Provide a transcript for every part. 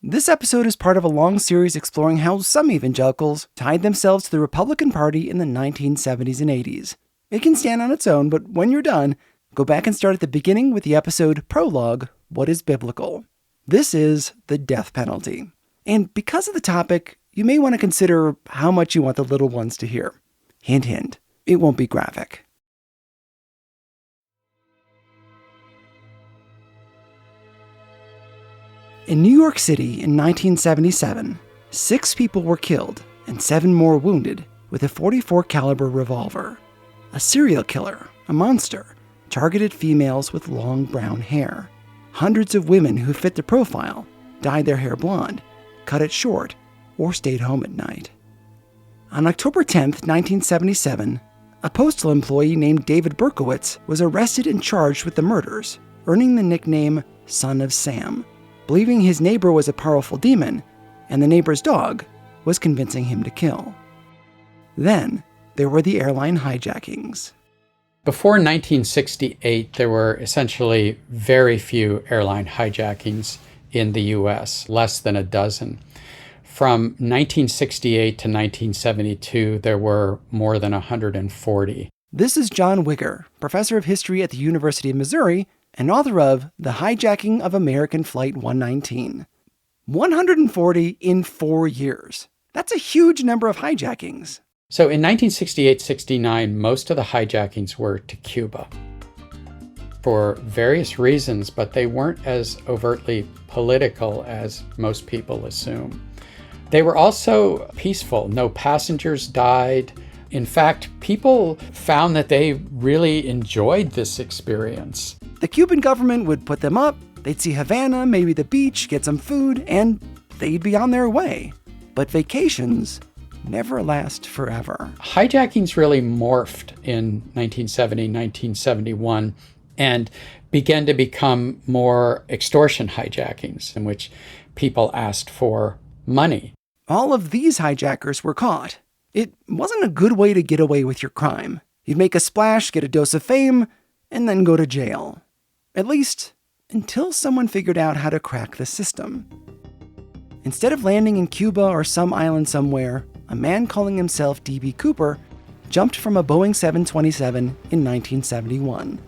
This episode is part of a long series exploring how some evangelicals tied themselves to the Republican Party in the 1970s and 80s. It can stand on its own, but when you're done, go back and start at the beginning with the episode Prologue, What is Biblical? This is the death penalty. And because of the topic, you may want to consider how much you want the little ones to hear. Hint, hint, it won't be graphic. In New York City in 1977, 6 people were killed and 7 more wounded with a .44 caliber revolver. A serial killer, a monster, targeted females with long brown hair. Hundreds of women who fit the profile dyed their hair blonde, cut it short, or stayed home at night. On October 10, 1977, a postal employee named David Berkowitz was arrested and charged with the murders, earning the nickname Son of Sam, believing his neighbor was a powerful demon, and the neighbor's dog was convincing him to kill. Then, there were the airline hijackings. Before 1968, there were essentially very few airline hijackings in the U.S., less than a dozen. From 1968 to 1972, there were more than 140. This is John Wigger, professor of history at the University of Missouri, and author of The Hijacking of American Flight 119. 140 in 4 years. That's a huge number of hijackings. So in 1968-69, most of the hijackings were to Cuba for various reasons, but they weren't as overtly political as most people assume. They were also peaceful. No passengers died. In fact, people found that they really enjoyed this experience. The Cuban government would put them up, they'd see Havana, maybe the beach, get some food, and they'd be on their way. But vacations never last forever. Hijackings really morphed in 1970, 1971, and began to become more extortion hijackings in which people asked for money. All of these hijackers were caught. It wasn't a good way to get away with your crime. You'd make a splash, get a dose of fame, and then go to jail. At least, until someone figured out how to crack the system. Instead of landing in Cuba or some island somewhere, a man calling himself D.B. Cooper jumped from a Boeing 727 in 1971,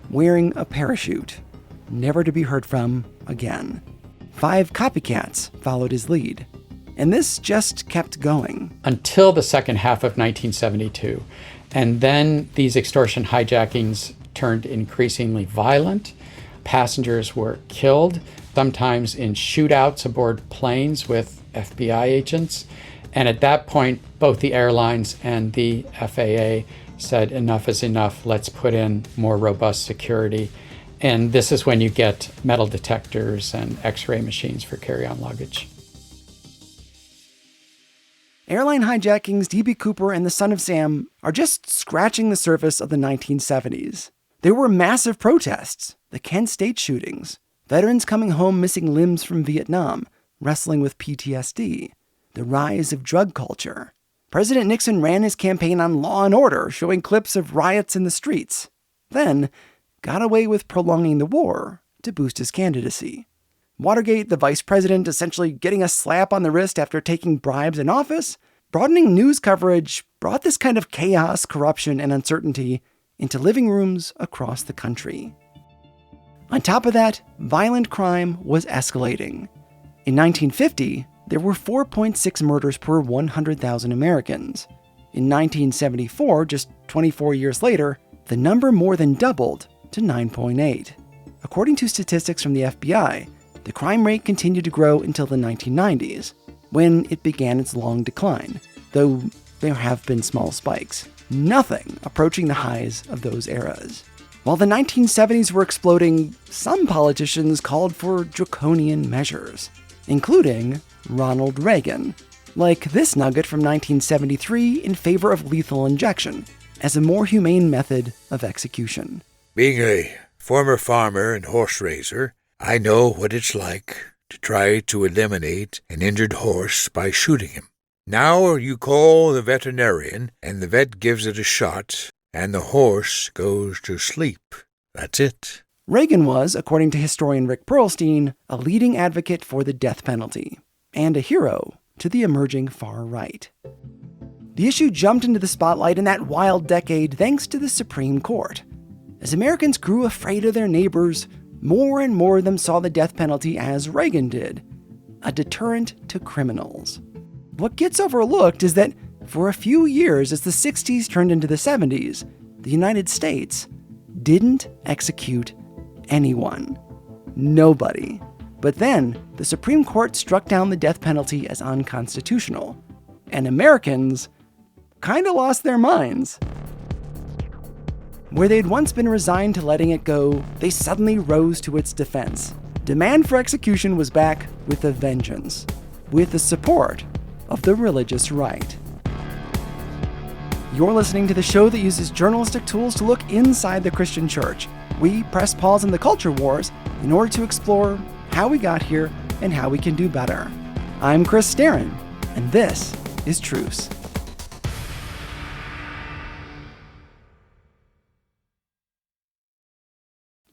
wearing a parachute, never to be heard from again. 5 copycats followed his lead. And this just kept going. Until the second half of 1972. And then these extortion hijackings turned increasingly violent. Passengers were killed, sometimes in shootouts aboard planes with FBI agents. And at that point, both the airlines and the FAA said enough is enough, let's put in more robust security. And this is when you get metal detectors and X-ray machines for carry-on luggage. Airline hijackings, D.B. Cooper, and the Son of Sam are just scratching the surface of the 1970s. There were massive protests, the Kent State shootings, veterans coming home missing limbs from Vietnam, wrestling with PTSD, the rise of drug culture. President Nixon ran his campaign on law and order, showing clips of riots in the streets, then got away with prolonging the war to boost his candidacy. Watergate, the vice president essentially getting a slap on the wrist after taking bribes in office, broadening news coverage brought this kind of chaos, corruption, and uncertainty into living rooms across the country. On top of that, violent crime was escalating. In 1950, there were 4.6 murders per 100,000 Americans. In 1974, just 24 years later, the number more than doubled to 9.8. According to statistics from the FBI, the crime rate continued to grow until the 1990s, when it began its long decline, though there have been small spikes. Nothing approaching the highs of those eras. While the 1970s were exploding, some politicians called for draconian measures, including Ronald Reagan, like this nugget from 1973 in favor of lethal injection as a more humane method of execution. Being a former farmer and horse raiser, I know what it's like to try to eliminate an injured horse by shooting him. Now you call the veterinarian, and the vet gives it a shot, and the horse goes to sleep. That's it. Reagan was, according to historian Rick Perlstein, a leading advocate for the death penalty, and a hero to the emerging far right. The issue jumped into the spotlight in that wild decade thanks to the Supreme Court. As Americans grew afraid of their neighbors, more and more of them saw the death penalty as Reagan did, a deterrent to criminals. What gets overlooked is that for a few years as the 60s turned into the 70s, the United States didn't execute anyone. Nobody. But then, the Supreme Court struck down the death penalty as unconstitutional, and Americans kinda lost their minds. Where they'd once been resigned to letting it go, they suddenly rose to its defense. Demand for execution was back with a vengeance, with the support of the religious right. You're listening to the show that uses journalistic tools to look inside the Christian church. We press pause on the culture wars in order to explore how we got here and how we can do better. I'm Chris Staron, and this is Truce.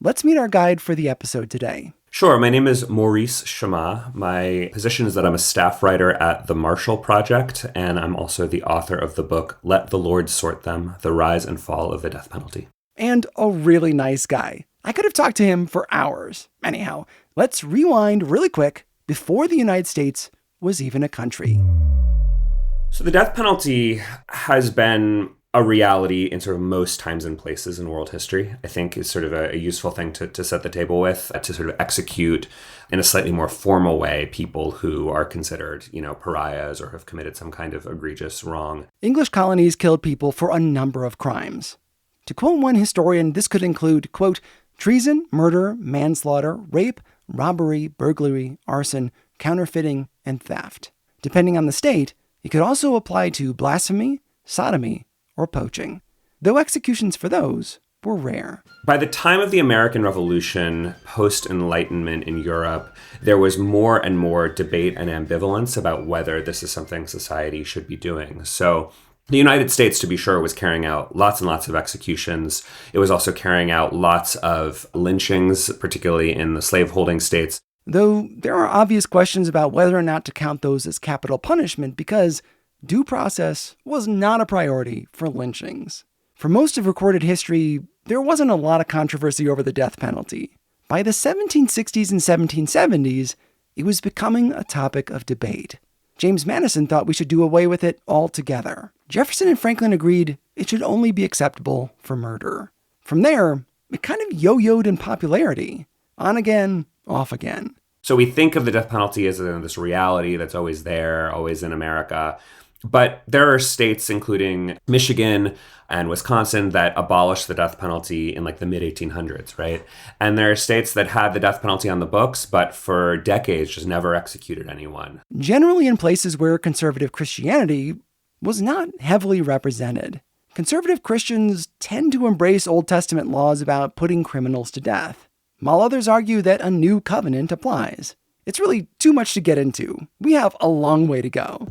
Let's meet our guide for the episode today. Sure. My name is Maurice Shama. My position is that I'm a staff writer at the Marshall Project, and I'm also the author of the book, Let the Lord Sort Them, The Rise and Fall of the Death Penalty. And a really nice guy. I could have talked to him for hours. Anyhow, let's rewind really quick before the United States was even a country. So the death penalty has been a reality in sort of most times and places in world history, I think is sort of a useful thing to set the table with, to sort of execute in a slightly more formal way people who are considered, pariahs or have committed some kind of egregious wrong. English colonies killed people for a number of crimes. To quote one historian, this could include, quote, treason, murder, manslaughter, rape, robbery, burglary, arson, counterfeiting, and theft. Depending on the state, it could also apply to blasphemy, sodomy, or poaching, though executions for those were rare. By the time of the American Revolution, post-Enlightenment in Europe, there was more and more debate and ambivalence about whether this is something society should be doing. So the United States, to be sure, was carrying out lots and lots of executions. It was also carrying out lots of lynchings, particularly in the slaveholding states. Though there are obvious questions about whether or not to count those as capital punishment because due process was not a priority for lynchings. For most of recorded history, there wasn't a lot of controversy over the death penalty. By the 1760s and 1770s, it was becoming a topic of debate. James Madison thought we should do away with it altogether. Jefferson and Franklin agreed it should only be acceptable for murder. From there, it kind of yo-yoed in popularity. On again, off again. So we think of the death penalty as this reality that's always there, always in America. But there are states, including Michigan and Wisconsin, that abolished the death penalty in the mid-1800s, right? And there are states that had the death penalty on the books, but for decades just never executed anyone. Generally in places where conservative Christianity was not heavily represented. Conservative Christians tend to embrace Old Testament laws about putting criminals to death, while others argue that a new covenant applies. It's really too much to get into. We have a long way to go.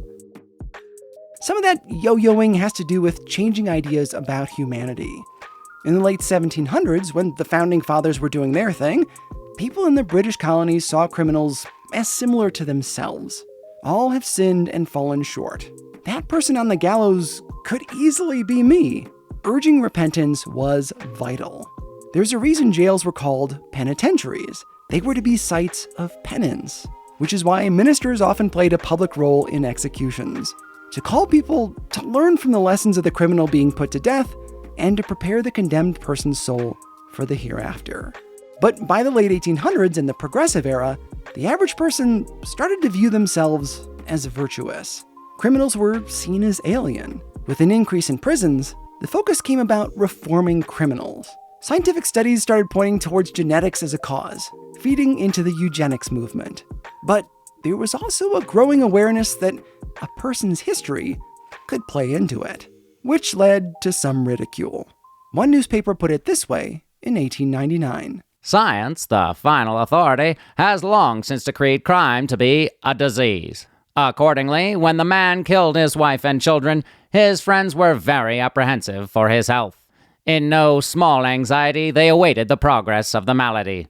Some of that yo-yoing has to do with changing ideas about humanity. In the late 1700s, when the Founding Fathers were doing their thing, people in the British colonies saw criminals as similar to themselves. All have sinned and fallen short. That person on the gallows could easily be me. Urging repentance was vital. There's a reason jails were called penitentiaries. They were to be sites of penance, which is why ministers often played a public role in executions. To call people to learn from the lessons of the criminal being put to death and to prepare the condemned person's soul for the hereafter. But by the late 1800s and the Progressive Era, the average person started to view themselves as virtuous. Criminals were seen as alien. With an increase in prisons, the focus came about reforming criminals. Scientific studies started pointing towards genetics as a cause, feeding into the eugenics movement. But there was also a growing awareness that a person's history could play into it, which led to some ridicule. One newspaper put it this way in 1899. Science, the final authority, has long since decreed crime to be a disease. Accordingly, when the man killed his wife and children, his friends were very apprehensive for his health. In no small anxiety, they awaited the progress of the malady.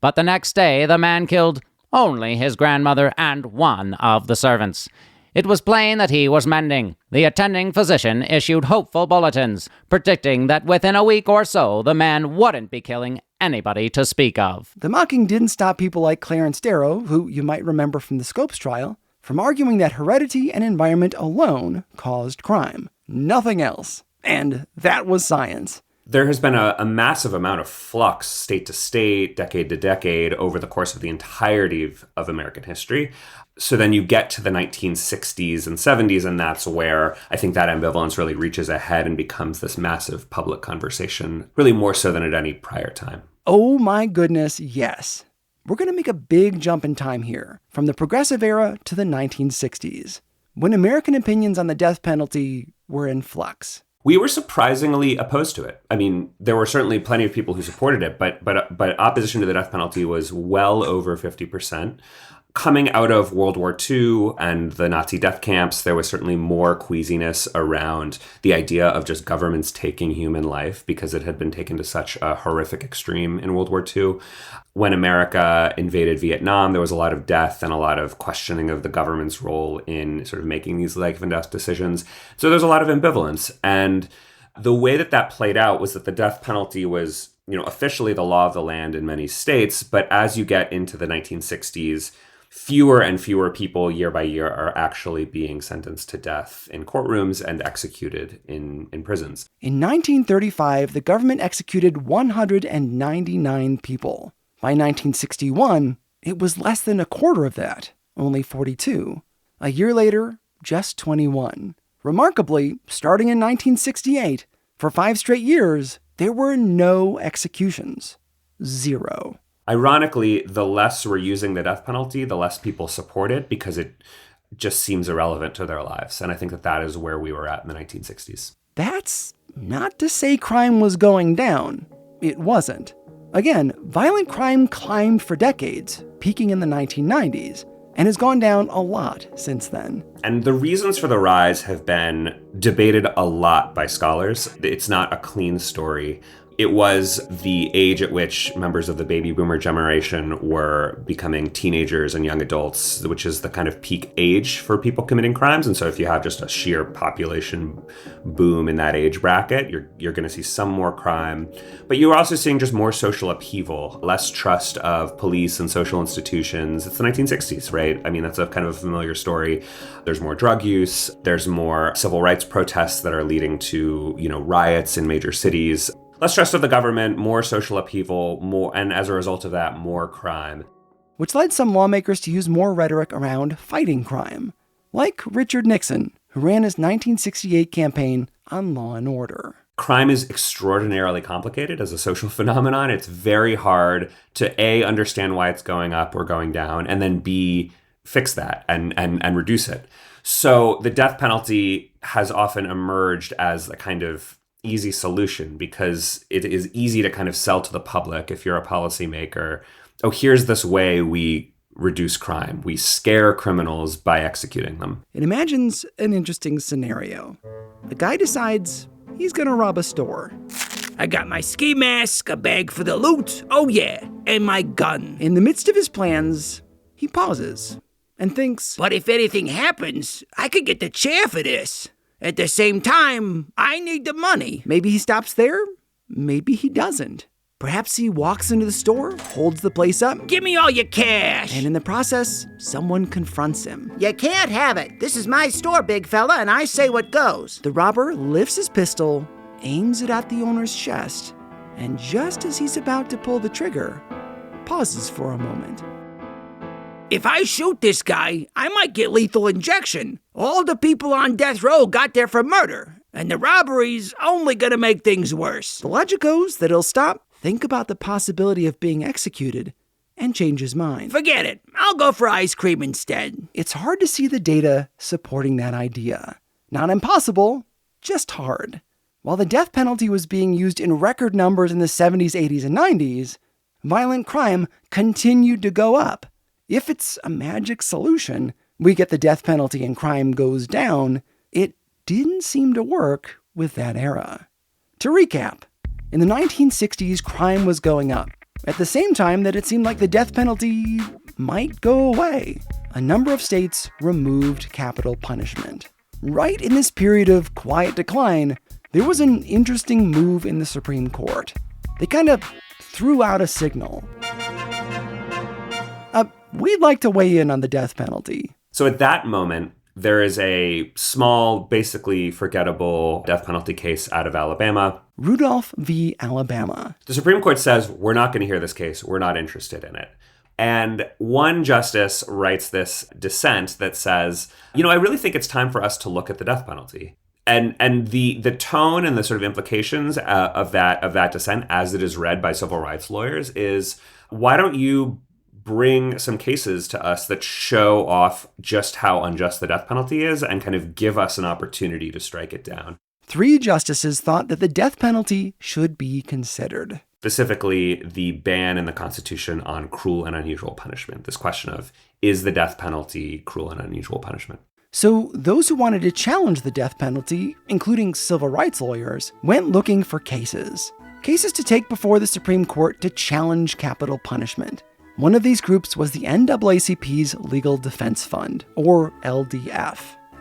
But the next day, the man killed only his grandmother and one of the servants. It was plain that he was mending. The attending physician issued hopeful bulletins, predicting that within a week or so, the man wouldn't be killing anybody to speak of. The mocking didn't stop people like Clarence Darrow, who you might remember from the Scopes trial, from arguing that heredity and environment alone caused crime. Nothing else. And that was science. There has been a massive amount of flux state to state, decade to decade, over the course of the entirety of American history. So then you get to the 1960s and 70s, and that's where I think that ambivalence really reaches a head and becomes this massive public conversation, really more so than at any prior time. Oh my goodness, yes. We're going to make a big jump in time here, from the Progressive Era to the 1960s, when American opinions on the death penalty were in flux. We were surprisingly opposed to it. I mean, there were certainly plenty of people who supported it, but opposition to the death penalty was well over 50%. Coming out of World War II and the Nazi death camps, there was certainly more queasiness around the idea of just governments taking human life because it had been taken to such a horrific extreme in World War II. When America invaded Vietnam, there was a lot of death and a lot of questioning of the government's role in sort of making these life and death decisions. So there's a lot of ambivalence. And the way that played out was that the death penalty was, officially the law of the land in many states. But as you get into the 1960s, fewer and fewer people year by year are actually being sentenced to death in courtrooms and executed in prisons. In 1935, the government executed 199 people. By 1961, it was less than a quarter of that, only 42. A year later, just 21. Remarkably, starting in 1968, for 5 straight years, there were no executions. 0. Ironically, the less we're using the death penalty, the less people support it because it just seems irrelevant to their lives. And I think that is where we were at in the 1960s. That's not to say crime was going down. It wasn't. Again, violent crime climbed for decades, peaking in the 1990s, and has gone down a lot since then. And the reasons for the rise have been debated a lot by scholars. It's not a clean story. It was the age at which members of the baby boomer generation were becoming teenagers and young adults, which is the kind of peak age for people committing crimes. And so if you have just a sheer population boom in that age bracket, you're going to see some more crime. But you're also seeing just more social upheaval, less trust of police and social institutions. It's the 1960s, right? I mean, that's a kind of a familiar story. There's more drug use. There's more civil rights protests that are leading to, riots in major cities. Less trust of the government, more social upheaval, and as a result of that, more crime. Which led some lawmakers to use more rhetoric around fighting crime, like Richard Nixon, who ran his 1968 campaign on law and order. Crime is extraordinarily complicated as a social phenomenon. It's very hard to A, understand why it's going up or going down, and then B, fix that and reduce it. So the death penalty has often emerged as a kind of easy solution because it is easy to kind of sell to the public if you're a policymaker. Oh, here's this way we reduce crime. We scare criminals by executing them. It imagines an interesting scenario. The guy decides he's gonna rob a store. I got my ski mask, a bag for the loot, oh yeah, and my gun. In the midst of his plans, he pauses and thinks, but if anything happens, I could get the chair for this. At the same time, I need the money. Maybe he stops there, maybe he doesn't. Perhaps he walks into the store, holds the place up. Give me all your cash. And in the process, someone confronts him. You can't have it. This is my store, big fella, and I say what goes. The robber lifts his pistol, aims it at the owner's chest, and just as he's about to pull the trigger, pauses for a moment. If I shoot this guy, I might get lethal injection. All the people on death row got there for murder, and the robbery's only gonna make things worse. The logic goes that he'll stop, think about the possibility of being executed, and change his mind. Forget it. I'll go for ice cream instead. It's hard to see the data supporting that idea. Not impossible, just hard. While the death penalty was being used in record numbers in the 70s, 80s, and 90s, violent crime continued to go up. If it's a magic solution, we get the death penalty and crime goes down, it didn't seem to work with that era. To recap, In the 1960s, crime was going up. At the same time that it seemed like the death penalty might go away, a number of states removed capital punishment. Right in this period of quiet decline, there was an interesting move in the Supreme Court. They kind of threw out a signal. We'd like to weigh in on the death penalty. So at that moment, there is a small, basically forgettable death penalty case out of Alabama. Rudolph v. Alabama. The Supreme Court says, we're not going to hear this case. We're not interested in it. And one justice writes this dissent that says, I really think it's time for us to look at the death penalty. And the tone and the sort of implications of that dissent, as it is read by civil rights lawyers, is why don't you bring some cases to us that show off just how unjust the death penalty is and kind of give us an opportunity to strike it down. 3 justices thought that the death penalty should be considered. Specifically, the ban in the Constitution on cruel and unusual punishment. This question of, is the death penalty cruel and unusual punishment? So those who wanted to challenge the death penalty, including civil rights lawyers, went looking for cases. Cases to take before the Supreme Court to challenge capital punishment. One of these groups was the NAACP's Legal Defense Fund, or LDF,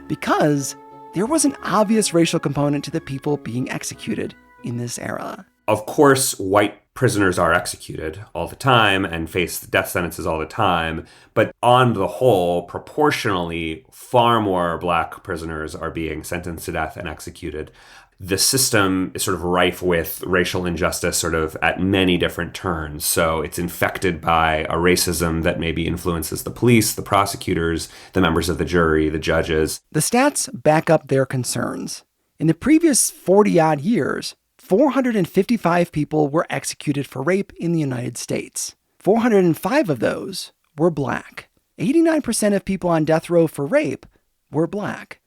because there was an obvious racial component to the people being executed in this era. Of course, white prisoners are executed all the time and face death sentences all the time, but on the whole, proportionally, far more black prisoners are being sentenced to death and executed. The system is sort of rife with racial injustice sort of at many different turns. So it's infected by a racism that maybe influences the police, the prosecutors, the members of the jury, the judges. The stats back up their concerns. In the previous 40-odd years, 455 people were executed for rape in the United States. 405 of those were black. 89% of people on death row for rape were black.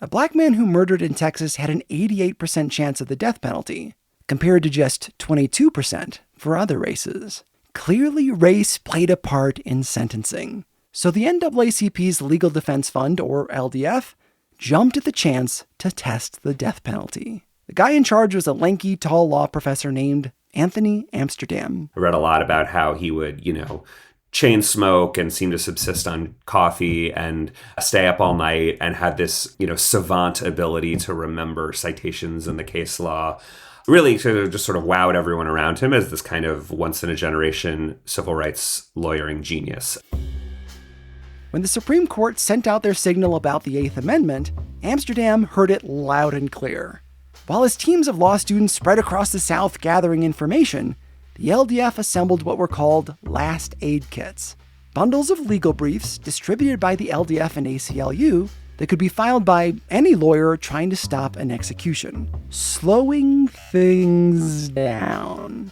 A black man who murdered in Texas had an 88% chance of the death penalty, compared to just 22% for other races. Clearly, race played a part in sentencing. So the NAACP's Legal Defense Fund, or LDF, jumped at the chance to test the death penalty. The guy in charge was a lanky, tall law professor named Anthony Amsterdam. I read a lot about how he would, chain smoke and seem to subsist on coffee and stay up all night and had this, savant ability to remember citations in the case law. Really just sort of wowed everyone around him as this kind of once-in-a-generation civil rights lawyering genius. When the Supreme Court sent out their signal about the Eighth Amendment, Amsterdam heard it loud and clear. While his teams of law students spread across the South gathering information, the LDF assembled what were called last aid kits, bundles of legal briefs distributed by the LDF and ACLU that could be filed by any lawyer trying to stop an execution, slowing things down,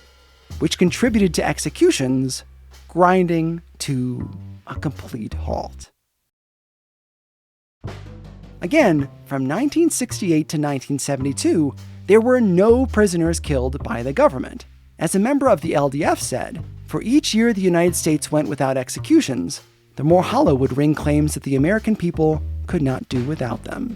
which contributed to executions grinding to a complete halt. Again, from 1968 to 1972, there were no prisoners killed by the government. As a member of the LDF said, for each year the United States went without executions, the more hollow would ring claims that the American people could not do without them.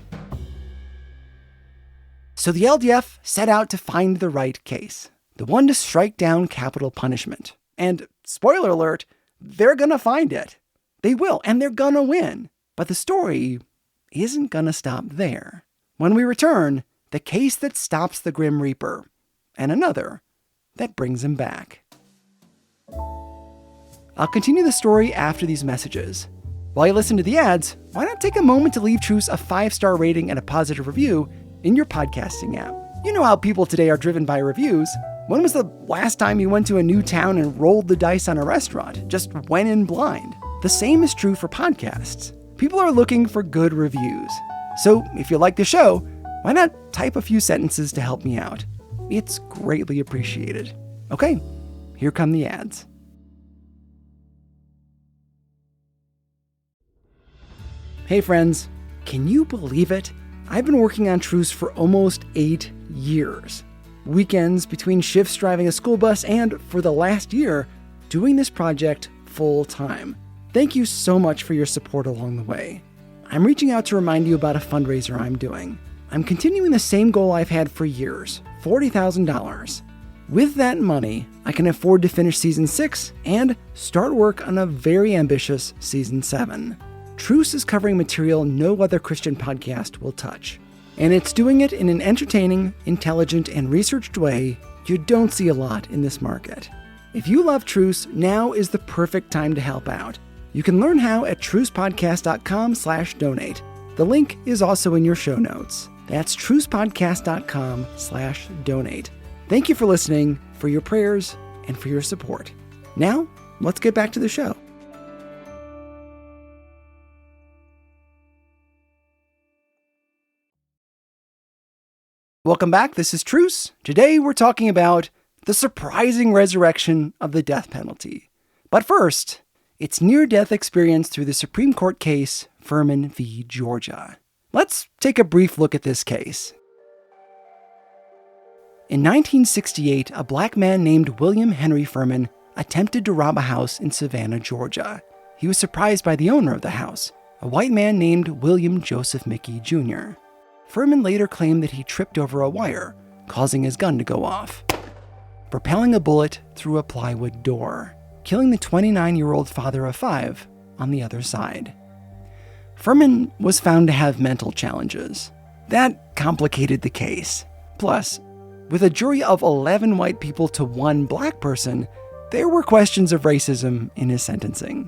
So the LDF set out to find the right case, the one to strike down capital punishment. And, spoiler alert, they're gonna find it. They will, and they're gonna win. But the story isn't gonna stop there. When we return, the case that stops the Grim Reaper, and another that brings him back. I'll continue the story after these messages. While you listen to the ads, why not take a moment to leave Truce a 5-star rating and a positive review in your podcasting app? You know how people today are driven by reviews. When was the last time you went to a new town and rolled the dice on a restaurant? Just went in blind. The same is true for podcasts. People are looking for good reviews. So if you like the show, why not type a few sentences to help me out? It's greatly appreciated. Okay, here come the ads. Hey friends, can you believe it? I've been working on Truce for almost 8 years. Weekends between shifts driving a school bus and, for the last year, doing this project full time. Thank you so much for your support along the way. I'm reaching out to remind you about a fundraiser I'm doing. I'm continuing the same goal I've had for years, $40,000. With that money, I can afford to finish season 6 and start work on a very ambitious season 7. Truce is covering material no other Christian podcast will touch. And it's doing it in an entertaining, intelligent, and researched way you don't see a lot in this market. If you love Truce, now is the perfect time to help out. You can learn how at trucepodcast.com/donate. The link is also in your show notes. That's trucepodcast.com/donate. Thank you for listening, for your prayers, and for your support. Now, let's get back to the show. Welcome back. This is Truce. Today we're talking about the surprising resurrection of the death penalty. But first, its near-death experience through the Supreme Court case Furman v. Georgia. Let's take a brief look at this case. In 1968, a black man named William Henry Furman attempted to rob a house in Savannah, Georgia. He was surprised by the owner of the house, a white man named William Joseph Mickey Jr. Furman later claimed that he tripped over a wire, causing his gun to go off, propelling a bullet through a plywood door, killing the 29-year-old father of 5 on the other side. Furman was found to have mental challenges. That complicated the case. Plus, with a jury of 11 white people to 1 black person, there were questions of racism in his sentencing.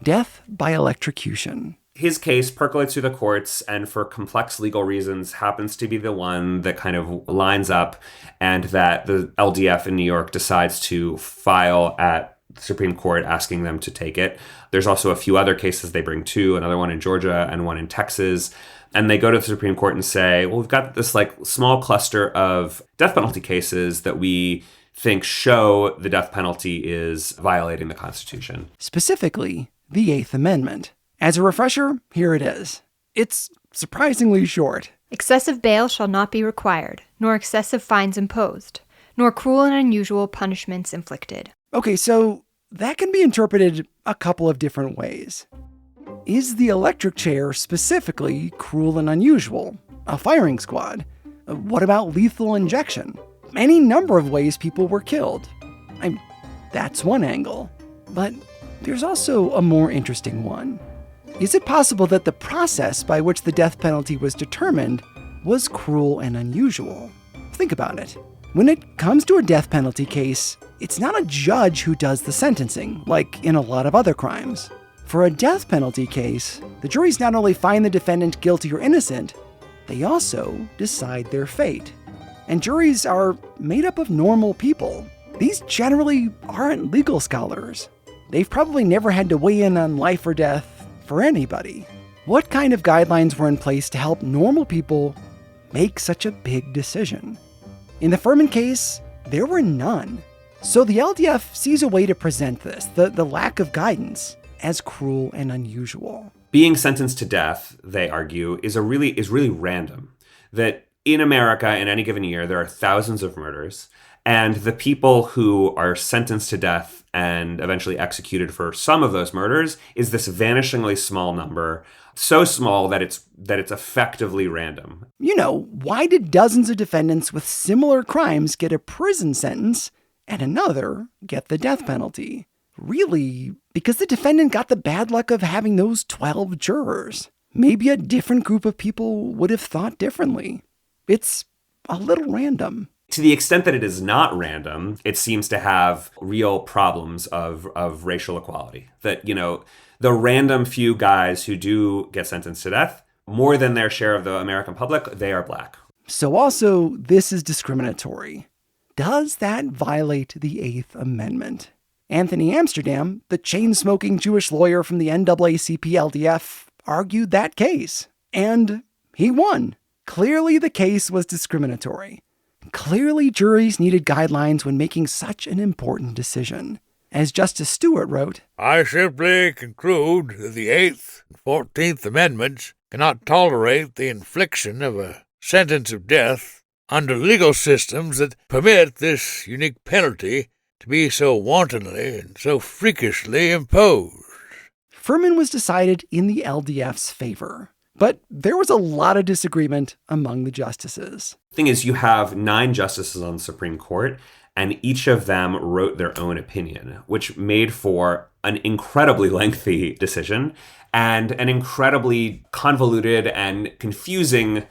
Death by electrocution. His case percolates through the courts and for complex legal reasons happens to be the one that kind of lines up and that the LDF in New York decides to file at the Supreme Court asking them to take it. There's also a few other cases they bring too, another one in Georgia and one in Texas. And they go to the Supreme Court and say, well, we've got this small cluster of death penalty cases that we think show the death penalty is violating the Constitution. Specifically, the 8th Amendment. As a refresher, here it is. It's surprisingly short. Excessive bail shall not be required, nor excessive fines imposed, nor cruel and unusual punishments inflicted. Okay, so that can be interpreted a couple of different ways. Is the electric chair specifically cruel and unusual? A firing squad? What about lethal injection? Any number of ways people were killed. That's one angle. But there's also a more interesting one. Is it possible that the process by which the death penalty was determined was cruel and unusual? Think about it. When it comes to a death penalty case, it's not a judge who does the sentencing, like in a lot of other crimes. For a death penalty case, the juries not only find the defendant guilty or innocent, they also decide their fate. And juries are made up of normal people. These generally aren't legal scholars. They've probably never had to weigh in on life or death for anybody. What kind of guidelines were in place to help normal people make such a big decision? In the Furman case, there were none. So the LDF sees a way to present this, the lack of guidance, as cruel and unusual. Being sentenced to death, they argue, is really random. That in America, in any given year, there are thousands of murders, and the people who are sentenced to death and eventually executed for some of those murders is this vanishingly small number, so small that it's effectively random. Why did dozens of defendants with similar crimes get a prison sentence and another get the death penalty? Really, because the defendant got the bad luck of having those 12 jurors. Maybe a different group of people would have thought differently. It's a little random. To the extent that it is not random, it seems to have real problems of racial equality. That, the random few guys who do get sentenced to death, more than their share of the American public, they are black. So also, this is discriminatory. Does that violate the 8th Amendment? Anthony Amsterdam, the chain-smoking Jewish lawyer from the NAACP LDF, argued that case. And he won. Clearly the case was discriminatory. Clearly juries needed guidelines when making such an important decision. As Justice Stewart wrote, I simply conclude that the 8th and 14th Amendments cannot tolerate the infliction of a sentence of death under legal systems that permit this unique penalty to be so wantonly and so freakishly imposed. Furman was decided in the LDF's favor, but there was a lot of disagreement among the justices. The thing is, you have 9 justices on the Supreme Court, and each of them wrote their own opinion, which made for an incredibly lengthy decision and an incredibly convoluted and confusing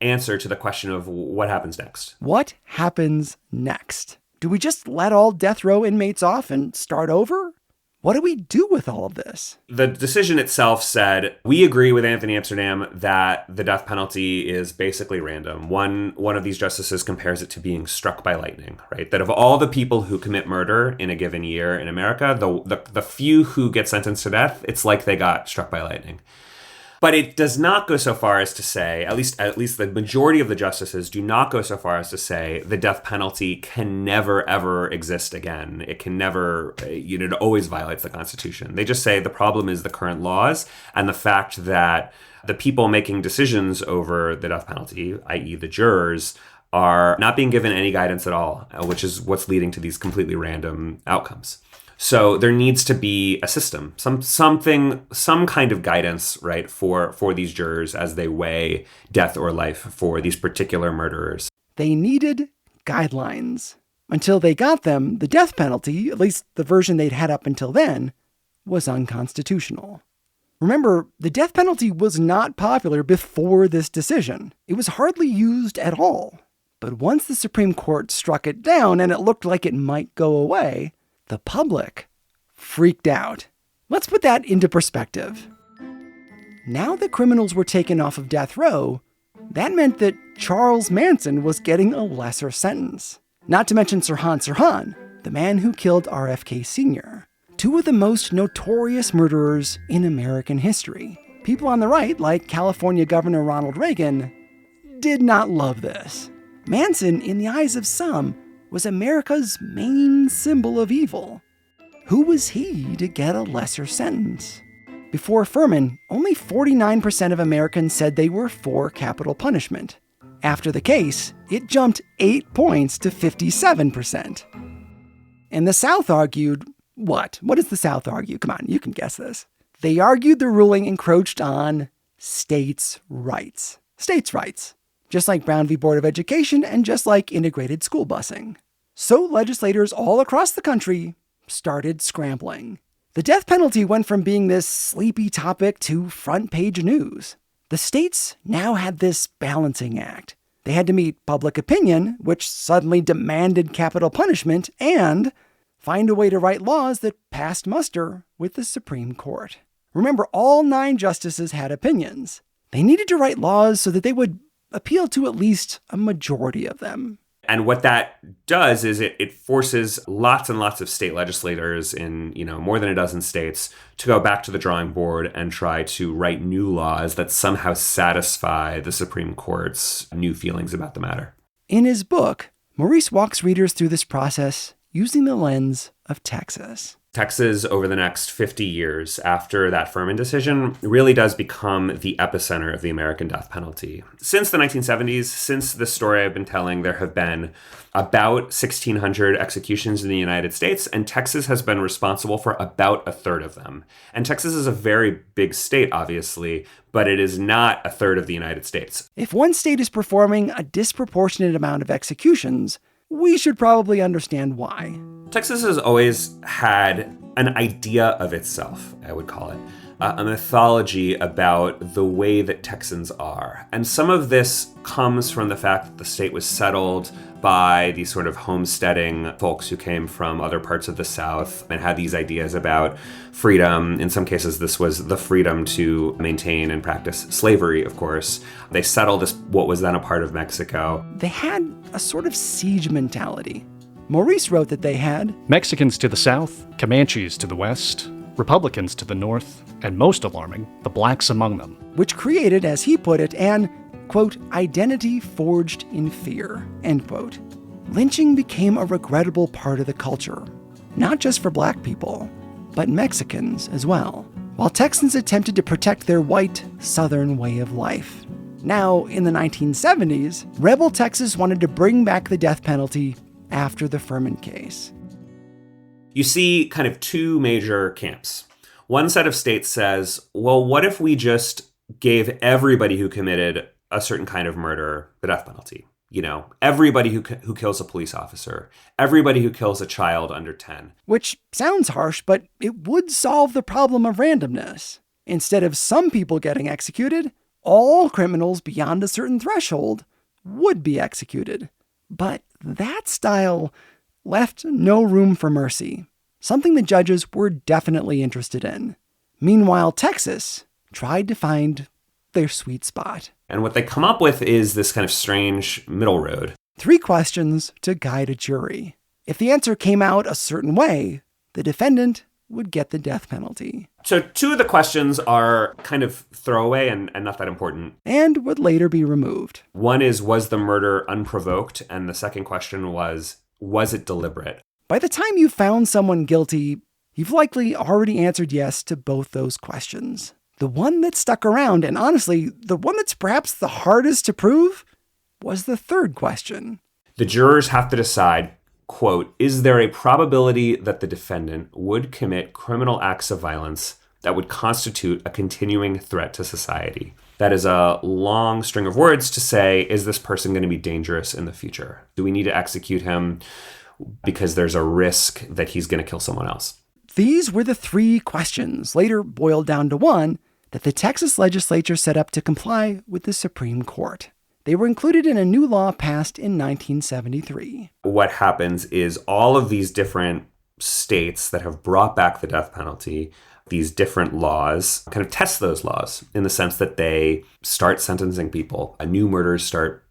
answer to the question of what happens next. What happens next? Do we just let all death row inmates off and start over? What do we do with all of this? The decision itself said, we agree with Anthony Amsterdam that the death penalty is basically random. One of these justices compares it to being struck by lightning, right? That of all the people who commit murder in a given year in America, the few who get sentenced to death, it's like they got struck by lightning. But it does not go so far as to say, at least the majority of the justices do not go so far as to say the death penalty can never, ever exist again. It can never, it always violates the Constitution. They just say the problem is the current laws and the fact that the people making decisions over the death penalty, i.e. the jurors, are not being given any guidance at all, which is what's leading to these completely random outcomes. So there needs to be a system, some kind of guidance, right, for these jurors as they weigh death or life for these particular murderers. They needed guidelines. Until they got them, the death penalty, at least the version they'd had up until then, was unconstitutional. Remember, the death penalty was not popular before this decision. It was hardly used at all. But once the Supreme Court struck it down and it looked like it might go away, the public freaked out. Let's put that into perspective. Now that criminals were taken off of death row, that meant that Charles Manson was getting a lesser sentence. Not to mention Sirhan Sirhan, the man who killed RFK Sr., two of the most notorious murderers in American history. People on the right, like California Governor Ronald Reagan, did not love this. Manson, in the eyes of some, was America's main symbol of evil. Who was he to get a lesser sentence? Before Furman, only 49% of Americans said they were for capital punishment. After the case, it jumped 8 points to 57%. And the South argued, what? What does the South argue? Come on, you can guess this. They argued the ruling encroached on states' rights. States' rights. Just like Brown v. Board of Education and just like integrated school busing. So legislators all across the country started scrambling. The death penalty went from being this sleepy topic to front-page news. The states now had this balancing act. They had to meet public opinion, which suddenly demanded capital punishment, and find a way to write laws that passed muster with the Supreme Court. Remember, all 9 justices had opinions. They needed to write laws so that they would appeal to at least a majority of them. And what that does is it forces lots and lots of state legislators in, more than a dozen states to go back to the drawing board and try to write new laws that somehow satisfy the Supreme Court's new feelings about the matter. In his book, Maurice walks readers through this process using the lens of Texas. Texas, over the next 50 years after that Furman decision, really does become the epicenter of the American death penalty. Since the 1970s, since the story I've been telling, there have been about 1,600 executions in the United States, and Texas has been responsible for about a third of them. And Texas is a very big state, obviously, but it is not a third of the United States. If one state is performing a disproportionate amount of executions, we should probably understand why. Texas has always had an idea of itself, I would call it, a mythology about the way that Texans are. And some of this comes from the fact that the state was settled by these sort of homesteading folks who came from other parts of the South and had these ideas about freedom. In some cases, this was the freedom to maintain and practice slavery, of course. They settled this, what was then a part of Mexico. They had a sort of siege mentality. Maurice wrote that they had Mexicans to the south, Comanches to the west, Republicans to the north, and most alarming, the blacks among them. Which created, as he put it, an, quote, identity forged in fear, end quote. Lynching became a regrettable part of the culture, not just for black people, but Mexicans as well, while Texans attempted to protect their white, southern way of life. Now, in the 1970s, rebel Texas wanted to bring back the death penalty after the Furman case. You see kind of 2 major camps. One set of states says, well, what if we just gave everybody who committed a certain kind of murder the death penalty? everybody who kills a police officer, everybody who kills a child under 10. Which sounds harsh, but it would solve the problem of randomness. Instead of some people getting executed, all criminals beyond a certain threshold would be executed. But that style left no room for mercy, something the judges were definitely interested in. Meanwhile, Texas tried to find their sweet spot. And what they come up with is this kind of strange middle road. 3 questions to guide a jury. If the answer came out a certain way, the defendant would get the death penalty. So 2 of the questions are kind of throwaway and not that important. And would later be removed. One is, was the murder unprovoked? And the second question was it deliberate? By the time you found someone guilty, you've likely already answered yes to both those questions. The one that stuck around, and honestly, the one that's perhaps the hardest to prove, was the third question. The jurors have to decide, quote, is there a probability that the defendant would commit criminal acts of violence that would constitute a continuing threat to society? That is a long string of words to say, is this person going to be dangerous in the future? Do we need to execute him because there's a risk that he's going to kill someone else? These were the 3 questions, later boiled down to one, that the Texas legislature set up to comply with the Supreme Court. They were included in a new law passed in 1973. What happens is all of these different states that have brought back the death penalty, these different laws, kind of test those laws in the sense that they start sentencing people. New murders start,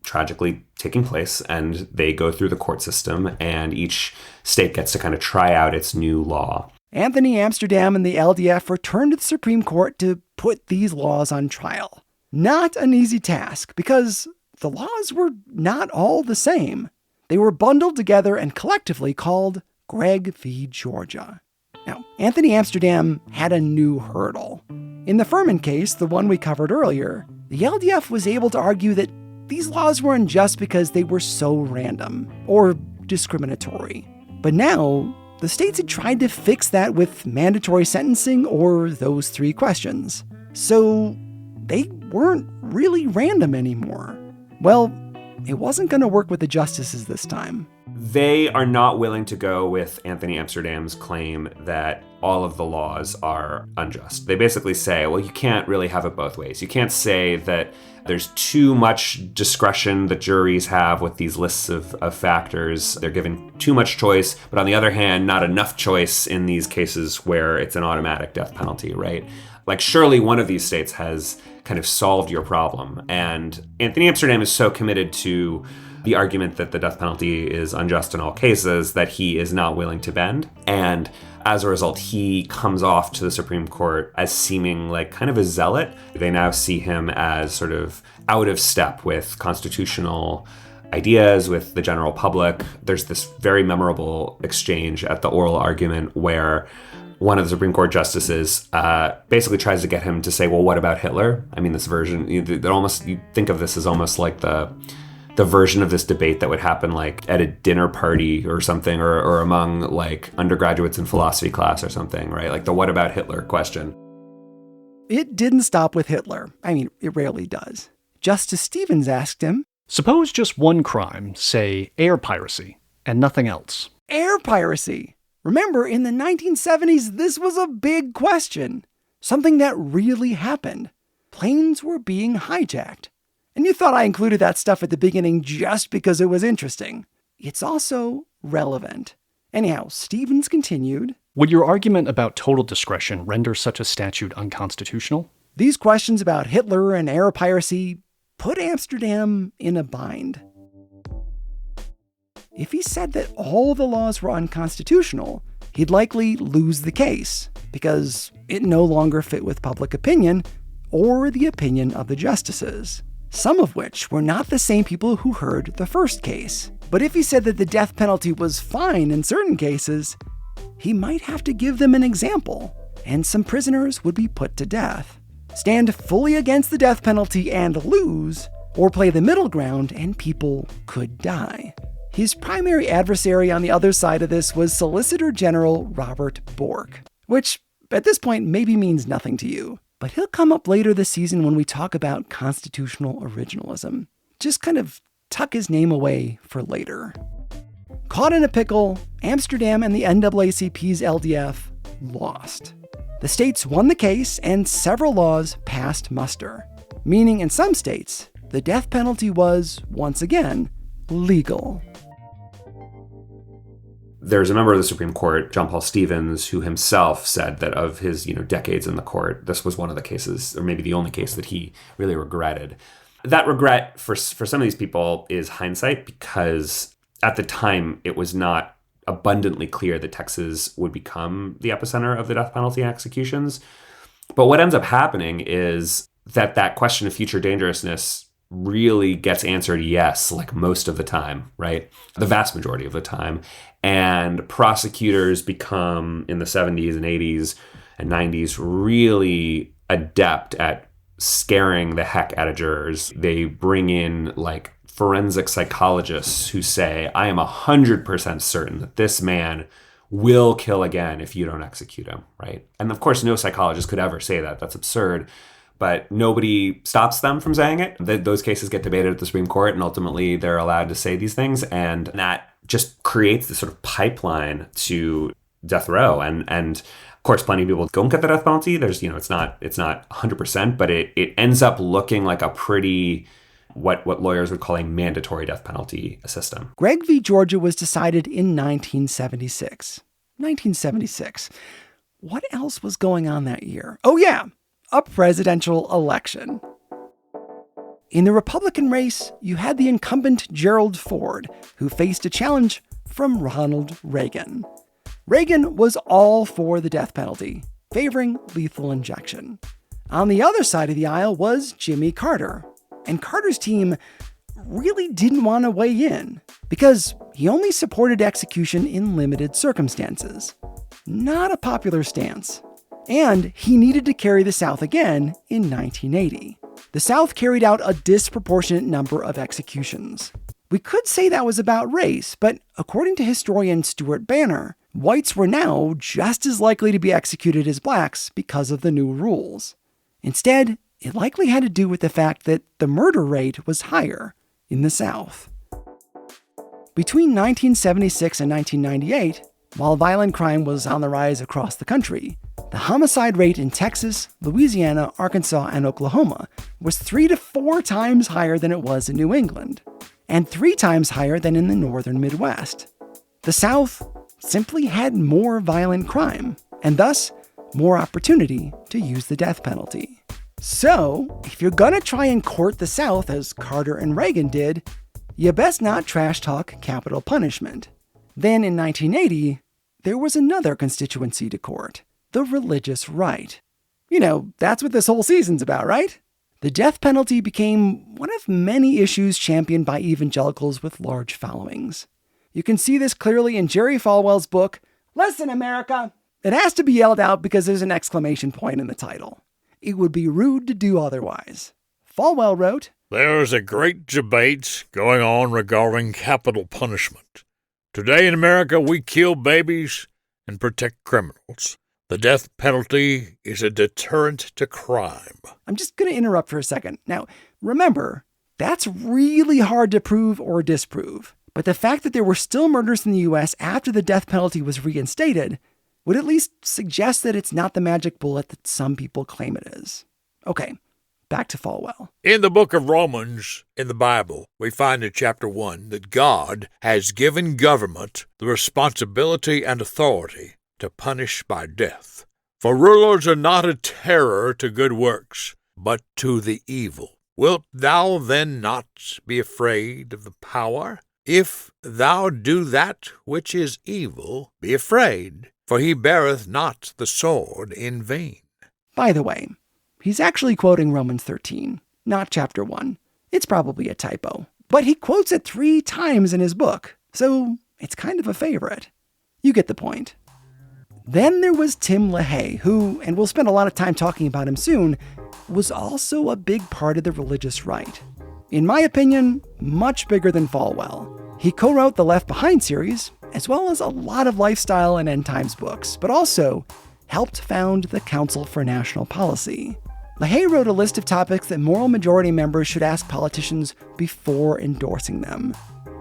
tragically taking place, and they go through the court system, and each state gets to kind of try out its new law. Anthony Amsterdam and the LDF returned to the Supreme Court to put these laws on trial. Not an easy task, because the laws were not all the same. They were bundled together and collectively called Gregg v. Georgia. Now, Anthony Amsterdam had a new hurdle. In the Furman case, the one we covered earlier, the LDF was able to argue that these laws were unjust because they were so random or discriminatory. But now, the states had tried to fix that with mandatory sentencing or those 3 questions. So they weren't really random anymore. Well, it wasn't going to work with the justices this time. They are not willing to go with Anthony Amsterdam's claim that all of the laws are unjust. They basically say, well, you can't really have it both ways. You can't say that there's too much discretion that juries have with these lists of factors. They're given too much choice, but on the other hand, not enough choice in these cases where it's an automatic death penalty, right? Like, surely one of these states has kind of solved your problem. And Anthony Amsterdam is so committed to the argument that the death penalty is unjust in all cases that he is not willing to bend. And as a result, he comes off to the Supreme Court as seeming like kind of a zealot. They now see him as sort of out of step with constitutional ideas, with the general public. There's this very memorable exchange at the oral argument where one of the Supreme Court justices basically tries to get him to say, well, what about Hitler? I mean, this version, you think of this as almost like the version of this debate that would happen like at a dinner party or something, or among like undergraduates in philosophy class or something, right? Like the what about Hitler question. It didn't stop with Hitler. I mean, it rarely does. Justice Stevens asked him, suppose just one crime, say air piracy, and nothing else. Air piracy! Remember, in the 1970s, this was a big question. Something that really happened. Planes were being hijacked. And you thought I included that stuff at the beginning just because it was interesting. It's also relevant. Anyhow, Stevens continued, would your argument about total discretion render such a statute unconstitutional? These questions about Hitler and air piracy put Amsterdam in a bind. If he said that all the laws were unconstitutional, he'd likely lose the case because it no longer fit with public opinion or the opinion of the justices, some of which were not the same people who heard the first case. But if he said that the death penalty was fine in certain cases, he might have to give them an example, and some prisoners would be put to death. Stand fully against the death penalty and lose, or play the middle ground and people could die. His primary adversary on the other side of this was Solicitor General Robert Bork, which at this point maybe means nothing to you, but he'll come up later this season when we talk about constitutional originalism. Just kind of tuck his name away for later. Caught in a pickle, Amsterdam and the NAACP's LDF lost. The states won the case and several laws passed muster, meaning in some states, the death penalty was, once again, legal. There's a member of the Supreme Court, John Paul Stevens, who himself said that of his, decades in the court, this was one of the cases, or maybe the only case that he really regretted. That regret for some of these people is hindsight, because at the time it was not abundantly clear that Texas would become the epicenter of the death penalty executions. But what ends up happening is that question of future dangerousness really gets answered yes, like most of the time, right? The vast majority of the time. And prosecutors become, in the 70s and 80s and 90s, really adept at scaring the heck out of jurors. They bring in like forensic psychologists who say, I am 100% certain that this man will kill again if you don't execute him, right? And of course, no psychologist could ever say that. That's absurd. But nobody stops them from saying it. Those cases get debated at the Supreme Court, and ultimately they're allowed to say these things. And that just creates this sort of pipeline to death row. And of course, plenty of people don't get the death penalty. There's, it's not 100%, but it ends up looking like a pretty, what lawyers would call a mandatory death penalty system. Gregg v. Georgia was decided in 1976. 1976. What else was going on that year? Oh yeah, a presidential election. In the Republican race, you had the incumbent Gerald Ford, who faced a challenge from Ronald Reagan. Reagan was all for the death penalty, favoring lethal injection. On the other side of the aisle was Jimmy Carter, and Carter's team really didn't want to weigh in because he only supported execution in limited circumstances. Not a popular stance. And he needed to carry the South again in 1980. The South carried out a disproportionate number of executions. We could say that was about race, but according to historian Stuart Banner, whites were now just as likely to be executed as blacks because of the new rules. Instead, it likely had to do with the fact that the murder rate was higher in the South. Between 1976 and 1998, while violent crime was on the rise across the country, the homicide rate in Texas, Louisiana, Arkansas, and Oklahoma was 3 to 4 times higher than it was in New England, and 3 times higher than in the northern Midwest. The South simply had more violent crime, and thus more opportunity to use the death penalty. So, if you're gonna try and court the South as Carter and Reagan did, you best not trash talk capital punishment. Then in 1980, there was another constituency to court, the religious right. That's what this whole season's about, right? The death penalty became one of many issues championed by evangelicals with large followings. You can see this clearly in Jerry Falwell's book, Listen, America! It has to be yelled out because there's an exclamation point in the title. It would be rude to do otherwise. Falwell wrote, There's a great debate going on regarding capital punishment. Today in America, we kill babies and protect criminals. The death penalty is a deterrent to crime. I'm just going to interrupt for a second. Now, remember, that's really hard to prove or disprove. But the fact that there were still murders in the U.S. after the death penalty was reinstated would at least suggest that it's not the magic bullet that some people claim it is. Okay, back to Falwell. In the book of Romans, in the Bible, we find in chapter 1 that God has given government the responsibility and authority to punish by death. For rulers are not a terror to good works, but to the evil. Wilt thou then not be afraid of the power? If thou do that which is evil, be afraid, for he beareth not the sword in vain. By the way, he's actually quoting Romans 13, not chapter 1. It's probably a typo, but he quotes it 3 times in his book, so it's kind of a favorite. You get the point. Then there was Tim LaHaye, who, and we'll spend a lot of time talking about him soon, was also a big part of the religious right. In my opinion, much bigger than Falwell. He co-wrote the Left Behind series, as well as a lot of lifestyle and end times books, but also helped found the Council for National Policy. LaHaye wrote a list of topics that moral majority members should ask politicians before endorsing them.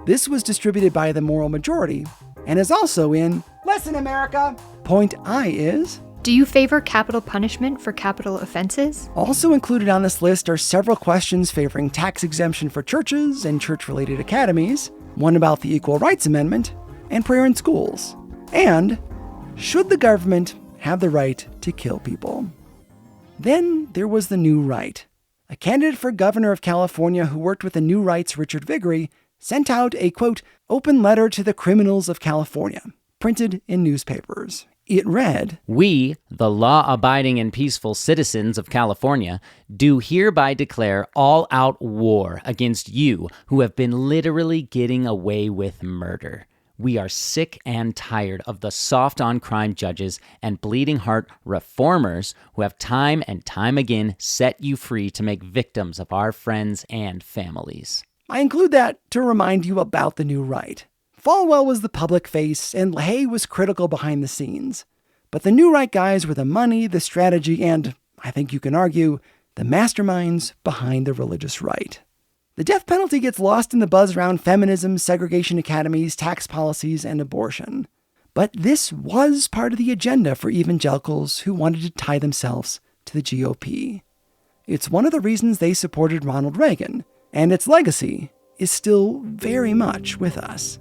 This was distributed by the moral majority and is also in Listen America. Point I is, Do you favor capital punishment for capital offenses? also included on this list are several questions favoring tax exemption for churches and church-related academies, one about the Equal Rights Amendment, and prayer in schools. And, should the government have the right to kill people? Then there was the New Right. A candidate for governor of California who worked with the New Right's Richard Viguerie sent out a, quote, open letter to the criminals of California, printed in newspapers. It read, We, the law-abiding and peaceful citizens of California, do hereby declare all-out war against you who have been literally getting away with murder. We are sick and tired of the soft-on-crime judges and bleeding-heart reformers who have time and time again set you free to make victims of our friends and families. I include that to remind you about the New Right. Falwell was the public face, and LaHaye was critical behind the scenes. But the New Right guys were the money, the strategy, and, I think you can argue, the masterminds behind the religious right. The death penalty gets lost in the buzz around feminism, segregation academies, tax policies, and abortion. But this was part of the agenda for evangelicals who wanted to tie themselves to the GOP. It's one of the reasons they supported Ronald Reagan, and its legacy is still very much with us.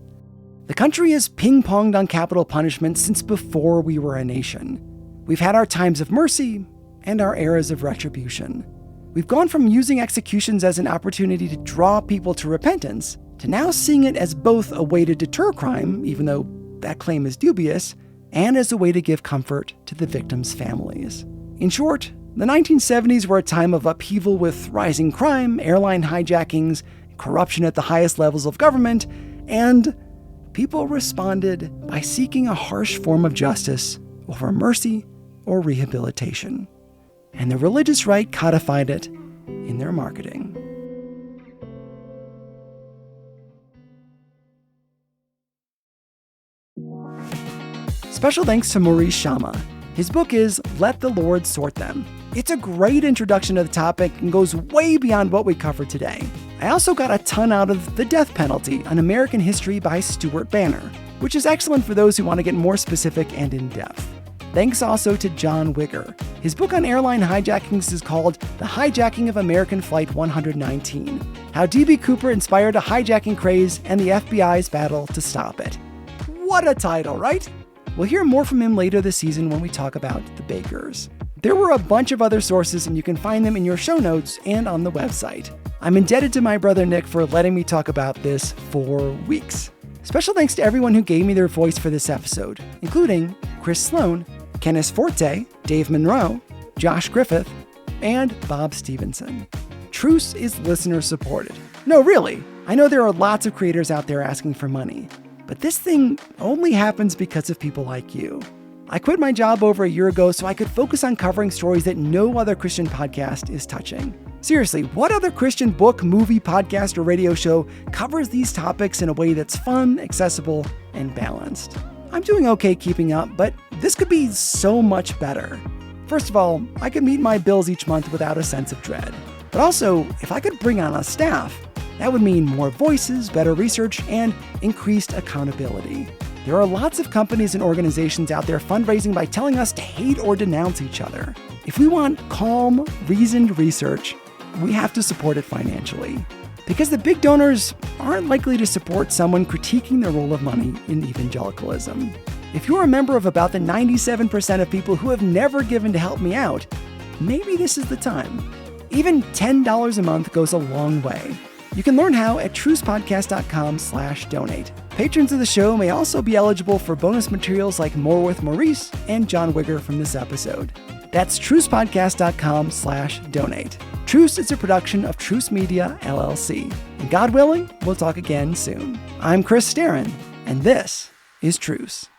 The country has ping-ponged on capital punishment since before we were a nation. We've had our times of mercy and our eras of retribution. We've gone from using executions as an opportunity to draw people to repentance to now seeing it as both a way to deter crime, even though that claim is dubious, and as a way to give comfort to the victims' families. In short, the 1970s were a time of upheaval with rising crime, airline hijackings, corruption at the highest levels of government, and people responded by seeking a harsh form of justice over mercy or rehabilitation. And the religious right codified it in their marketing. Special thanks to Maurice Shama. His book is Let the Lord Sort Them. It's a great introduction to the topic and goes way beyond what we covered today. I also got a ton out of The Death Penalty, An American History by Stuart Banner, which is excellent for those who want to get more specific and in-depth. Thanks also to John Wigger. His book on airline hijackings is called The Hijacking of American Flight 119, How D.B. Cooper Inspired a Hijacking Craze and the FBI's Battle to Stop It. What a title, right? We'll hear more from him later this season when we talk about the Bakers. There were a bunch of other sources, and you can find them in your show notes and on the website. I'm indebted to my brother Nick for letting me talk about this for weeks. Special thanks to everyone who gave me their voice for this episode, including Chris Sloan, Kenneth Forte, Dave Monroe, Josh Griffith, and Bob Stevenson. Truce is listener-supported. No, really. I know there are lots of creators out there asking for money, but this thing only happens because of people like you. I quit my job over a year ago so I could focus on covering stories that no other Christian podcast is touching. Seriously, what other Christian book, movie, podcast, or radio show covers these topics in a way that's fun, accessible, and balanced? I'm doing okay keeping up, but this could be so much better. First of all, I could meet my bills each month without a sense of dread. But also, if I could bring on a staff, that would mean more voices, better research, and increased accountability. There are lots of companies and organizations out there fundraising by telling us to hate or denounce each other. If we want calm, reasoned research, we have to support it financially. Because the big donors aren't likely to support someone critiquing the role of money in evangelicalism. If you're a member of about the 97% of people who have never given to help me out, maybe this is the time. Even $10 a month goes a long way. You can learn how at trucepodcast.com/donate. Patrons of the show may also be eligible for bonus materials like More with Maurice and John Wigger from this episode. That's trucepodcast.com/donate. Truce is a production of Truce Media, LLC. And God willing, we'll talk again soon. I'm Chris Starin, and this is Truce.